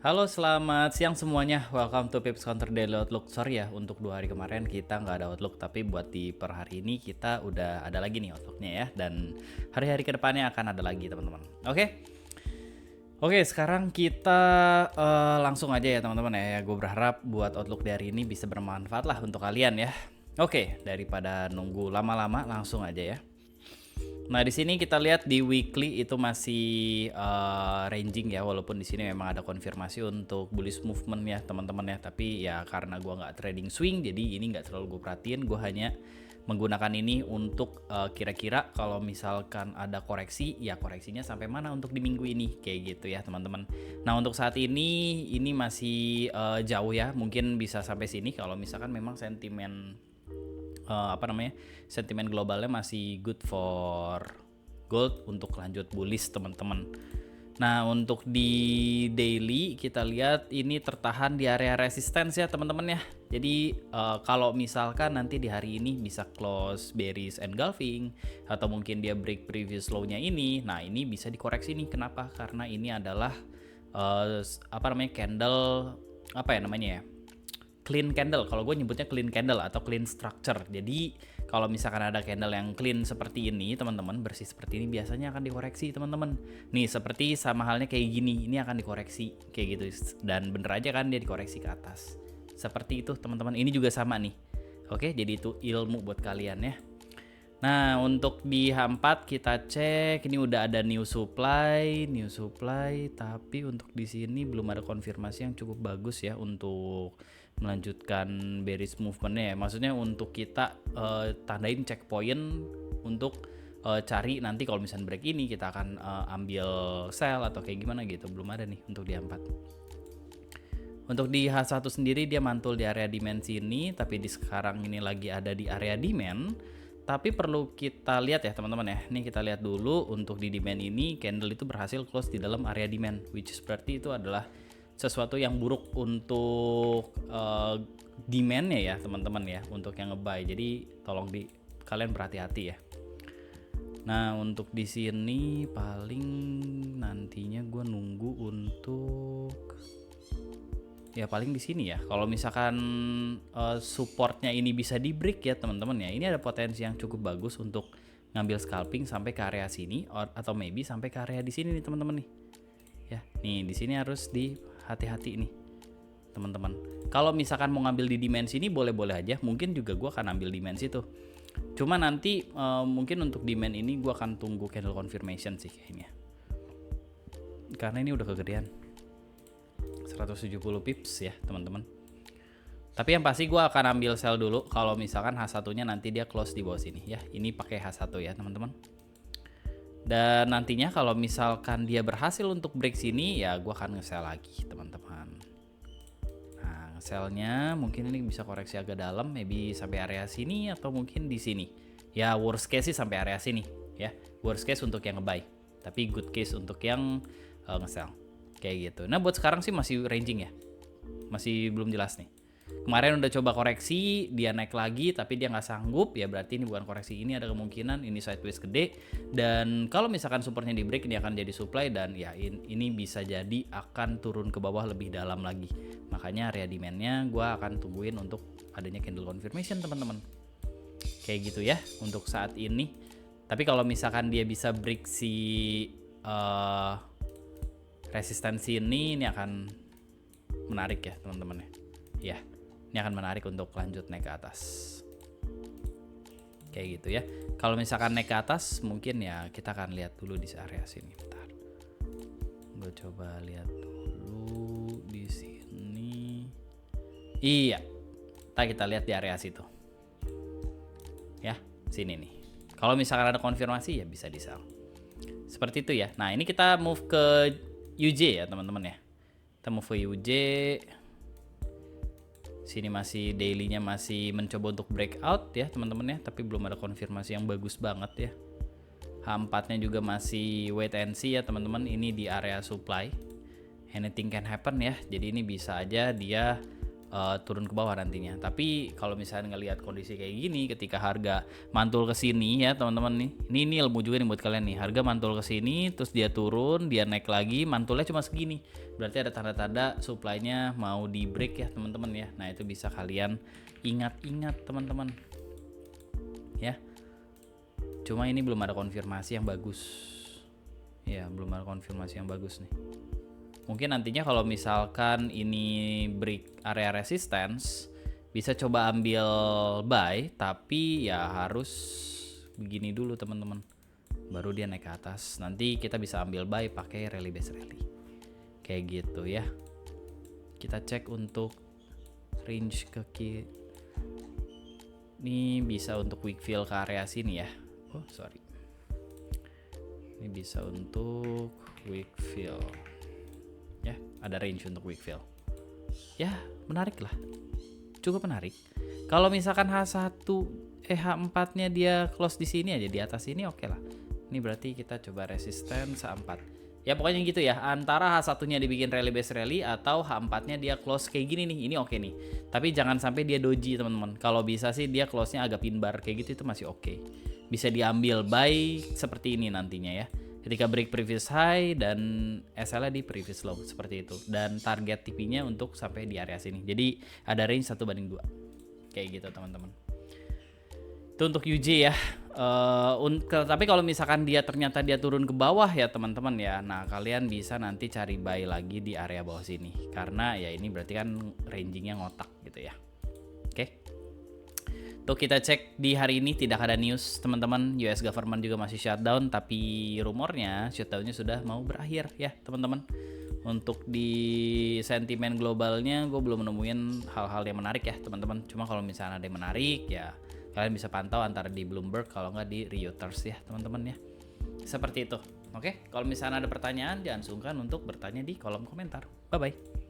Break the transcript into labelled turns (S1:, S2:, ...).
S1: Halo, selamat siang semuanya. Welcome to Pips Counter Daily Outlook. Sorry ya, untuk 2 hari kemarin kita nggak ada Outlook, tapi buat di per hari ini kita udah ada lagi nih Outlooknya ya. Dan hari-hari kedepannya akan ada lagi teman-teman. Oke, sekarang kita langsung aja ya teman-teman ya. Gue berharap buat Outlook dari ini bisa bermanfaat lah untuk kalian ya. Oke, daripada nunggu lama-lama langsung aja ya. Nah, di sini kita lihat di weekly itu masih ranging ya, walaupun di sini memang ada konfirmasi untuk bullish movement ya teman-teman ya. Tapi ya karena gua nggak trading swing, jadi ini nggak terlalu gue perhatiin. Gue hanya menggunakan ini untuk kira-kira kalau misalkan ada koreksi, ya koreksinya sampai mana untuk di minggu ini kayak gitu ya teman-teman. Nah, untuk saat ini masih jauh ya, mungkin bisa sampai sini kalau misalkan memang sentimen globalnya masih good for gold untuk lanjut bullish teman-teman. Nah, untuk di daily kita lihat ini tertahan di area resistance ya teman-teman ya. Jadi kalau misalkan nanti di hari ini bisa close bearish engulfing atau mungkin dia break previous low-nya ini, nah ini bisa dikoreksi nih. Kenapa? Karena ini adalah candle clean candle. Kalau gue nyebutnya clean candle atau clean structure. Jadi kalau misalkan ada candle yang clean seperti ini teman-teman, bersih seperti ini, biasanya akan dikoreksi teman-teman. Nih seperti sama halnya kayak gini, ini akan dikoreksi kayak gitu. Dan bener aja kan dia dikoreksi ke atas seperti itu teman-teman. Ini juga sama nih. Oke, jadi itu ilmu buat kalian ya. Nah, untuk di H4 kita cek ini udah ada new supply, tapi untuk di sini belum ada konfirmasi yang cukup bagus ya untuk melanjutkan bearish movement-nya ya. Maksudnya untuk kita tandain checkpoint untuk cari nanti kalau misalnya break ini kita akan ambil sell atau kayak gimana gitu. Belum ada nih untuk di H4. Untuk di H1 sendiri dia mantul di area demand sini, tapi di sekarang ini lagi ada di area demand. Tapi perlu kita lihat ya teman-teman ya. Ini kita lihat dulu untuk di demand ini candle itu berhasil close di dalam area demand, which is berarti itu adalah sesuatu yang buruk untuk demandnya ya teman-teman ya, untuk yang ngebuy. Jadi tolong kalian berhati-hati ya. Nah, untuk di sini paling nantinya gue nunggu untuk ya paling di sini ya. Kalau misalkan supportnya ini bisa di break ya teman-teman ya, ini ada potensi yang cukup bagus untuk ngambil scalping sampai ke area sini atau maybe sampai ke area di sini nih teman-teman nih. Ya, nih di sini harus di hati-hati nih teman-teman. Kalau misalkan mau ngambil di dimensi ini boleh-boleh aja, mungkin juga gue akan ambil dimensi itu. Cuma nanti mungkin untuk demand ini gue akan tunggu candle confirmation sih kayaknya. Karena ini udah kegedean. 170 pips ya teman-teman. Tapi yang pasti gue akan ambil sell dulu kalau misalkan H1-nya nanti dia close di bawah sini ya. Ini pakai H1 ya teman-teman. Dan nantinya kalau misalkan dia berhasil untuk break sini ya gue akan nge-sell lagi teman-teman. Nah, nge-sellnya mungkin ini bisa koreksi agak dalam, maybe sampai area sini atau mungkin di sini. Ya worst case sih sampai area sini ya. Worst case untuk yang nge-buy, tapi good case untuk yang nge-sell. Kayak gitu. Nah, buat sekarang sih masih ranging ya. Masih belum jelas nih. Kemarin udah coba koreksi, dia naik lagi tapi dia nggak sanggup, ya berarti ini bukan koreksi, ini ada kemungkinan ini sideways gede. Dan kalau misalkan supportnya di break, ini akan jadi supply dan ya ini bisa jadi akan turun ke bawah lebih dalam lagi. Makanya area demand-nya gue akan tungguin untuk adanya candle confirmation teman-teman. Kayak gitu ya untuk saat ini. Tapi kalau misalkan dia bisa break si resistensi ini akan menarik ya teman-teman ya. Ini akan menarik untuk lanjut naik ke atas. Kayak gitu ya. Kalau misalkan naik ke atas mungkin ya kita akan lihat dulu di area sini. Bentar. Gue coba lihat dulu di sini. Iya. Kita lihat di area situ. Ya, sini nih. Kalau misalkan ada konfirmasi ya bisa di sell. Seperti itu ya. Nah, ini kita move ke UJ ya teman-teman ya. Kita move ke UJ. Sini masih daily-nya masih mencoba untuk breakout ya teman-teman ya, tapi belum ada konfirmasi yang bagus banget ya. H4-nya juga masih wait and see ya teman-teman. Ini di area supply. Anything can happen ya. Jadi ini bisa aja dia turun ke bawah nantinya. Tapi kalau misalnya ngelihat kondisi kayak gini, ketika harga mantul ke sini ya teman-teman nih, ini ilmu juga nih buat kalian nih. Harga mantul ke sini, terus dia turun, dia naik lagi, mantulnya cuma segini. Berarti ada tanda-tanda supply-nya mau di break ya teman-teman ya. Nah itu bisa kalian ingat-ingat teman-teman ya. Cuma ini belum ada konfirmasi yang bagus. Ya belum ada konfirmasi yang bagus nih. Mungkin nantinya kalau misalkan ini break area resistance, bisa coba ambil buy, tapi ya harus begini dulu teman-teman, baru dia naik ke atas. Nanti kita bisa ambil buy pakai rally base rally kayak gitu ya. Kita cek untuk range ke kiri, ini bisa untuk quick fill ke area sini ya. Oh sorry, ini bisa untuk quick fill ya, ada range untuk quick fill ya. Menarik lah, cukup menarik. Kalau misalkan H1 H4 nya dia close di sini aja, di atas ini oke lah. Ini berarti kita coba resistance H4 ya, pokoknya gitu ya. Antara H1 nya dibikin rally base rally atau H4 nya dia close kayak gini nih, ini oke nih. Tapi jangan sampai dia doji teman-teman. Kalau bisa sih dia close nya agak pin bar kayak gitu, itu masih oke. Bisa diambil buy seperti ini nantinya ya, ketika break previous high dan SL di previous low seperti itu, dan target TP-nya untuk sampai di area sini. Jadi ada range 1/2 kayak gitu teman-teman. Itu untuk UJ ya. Tapi kalau misalkan dia ternyata dia turun ke bawah ya teman-teman ya, nah kalian bisa nanti cari buy lagi di area bawah sini, karena ya ini berarti kan rangingnya ngotak gitu ya. Oke. Tuh kita cek di hari ini tidak ada news teman-teman. US government juga masih shutdown, tapi rumornya shutdownnya sudah mau berakhir ya teman-teman. Untuk di sentimen globalnya gue belum nemuin hal-hal yang menarik ya teman-teman. Cuma kalau misalnya ada yang menarik ya kalian bisa pantau antara di Bloomberg kalau nggak di Reuters ya teman-teman ya. Seperti itu. Oke, kalau misalnya ada pertanyaan jangan sungkan untuk bertanya di kolom komentar. Bye bye.